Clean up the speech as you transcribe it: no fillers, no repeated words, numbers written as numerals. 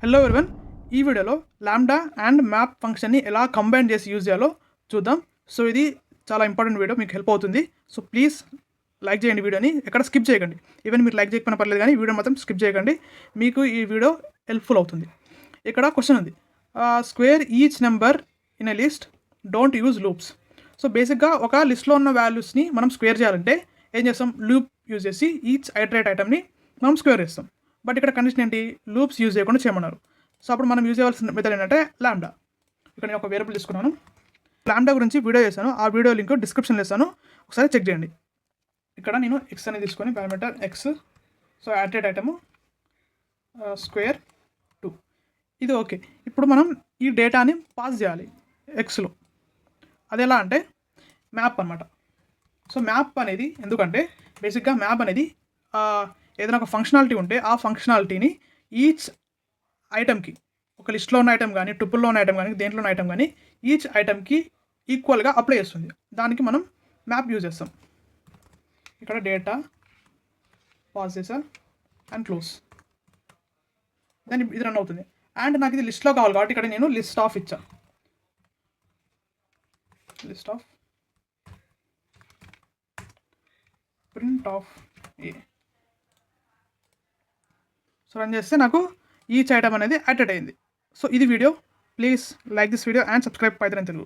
Hello everyone, ఈ వీడియోలో lambda and map ఫంక్షన్ని ఎలా కంబైన్ చేసి యూజ్ చేయాలో చూద్దాం. సో ఇది చాలా ఇంపార్టెంట్ వీడియో, మీకు హెల్ప్ అవుతుంది. సో ప్లీజ్ లైక్ చేయండి వీడియోని, ఎక్కడ స్కిప్ చేయకండి. ఈవెన్ మీరు లైక్ చేయకపోయినా పర్లేదు కానీ వీడియో మాత్రం స్కిప్ చేయకండి, మీకు ఈ వీడియో హెల్ప్ఫుల్ అవుతుంది. ఇక్కడ క్వశ్చన్ ఉంది, square each number in a list, don't use loops. So బేసిక్గా ఒక లిస్ట్లో ఉన్న వాల్యూస్ని మనం స్క్వేర్ చేయాలంటే ఏం చేస్తాం, లూప్ యూజ్ చేసి ఈచ్ ఐటరేట్ ఐటమ్ని మనం స్క్వేర్ చేస్తాం. బట్ ఇక్కడ కండిషన్ ఏంటి, లూప్స్ యూజ్ చేయకుండా చేయమన్నారు. సో అప్పుడు మనం యూజ్ చేయాల్సిన మెథడ్ ఏంటంటే లాంబ్డా. ఇక్కడ నేను ఒక వేరియబుల్ తీసుకున్నాను, లాంబ్డా గురించి వీడియో చేశాను, ఆ వీడియో లింక్ డిస్క్రిప్షన్లో ఇస్తాను, ఒకసారి చెక్ చేయండి. ఇక్కడ నేను ఎక్స్ అనేది తీసుకొని పారామీటర్ ఎక్స్, సో యాటెడ్ ఐటము స్క్వేర్ 2, ఇది ఓకే. ఇప్పుడు మనం ఈ డేటాని పాస్ చేయాలి ఎక్స్లో. అది ఎలా అంటే మ్యాప్ అనమాట. సో మ్యాప్ అనేది ఎందుకంటే బేసిక్గా మ్యాప్ అనేది ఏదైనా ఒక ఫంక్షనాలిటీ ఉంటే ఆ ఫంక్షనాలిటీని ఈచ్ ఐటమ్కి, ఒక లిస్ట్లో ఉన్న ఐటమ్ కానీ, టుపుల్లో ఉన్న ఐటమ్ కానీ, దేంట్లో ఉన్న ఐటమ్ కానీ ఈచ్ ఐటమ్కి ఈక్వల్గా అప్లై చేస్తుంది. దానికి మనం మ్యాప్ యూజ్ చేస్తాం. ఇక్కడ డేటా పాస్ చేసా అండ్ క్లోజ్, దాన్ని ఇది రన్ అవుతుంది. అండ్ నాకు ఇది లిస్ట్లో కావాలి కాబట్టి ఇక్కడ నేను లిస్ట్ ఆఫ్ ఇచ్చా, list of print of A. So run చేస్తే నాకు ఈచ్ ఐటమ్ అనేది అటెండ్ అయింది. సో ఇది video, please like this video and subscribe Python Telugu.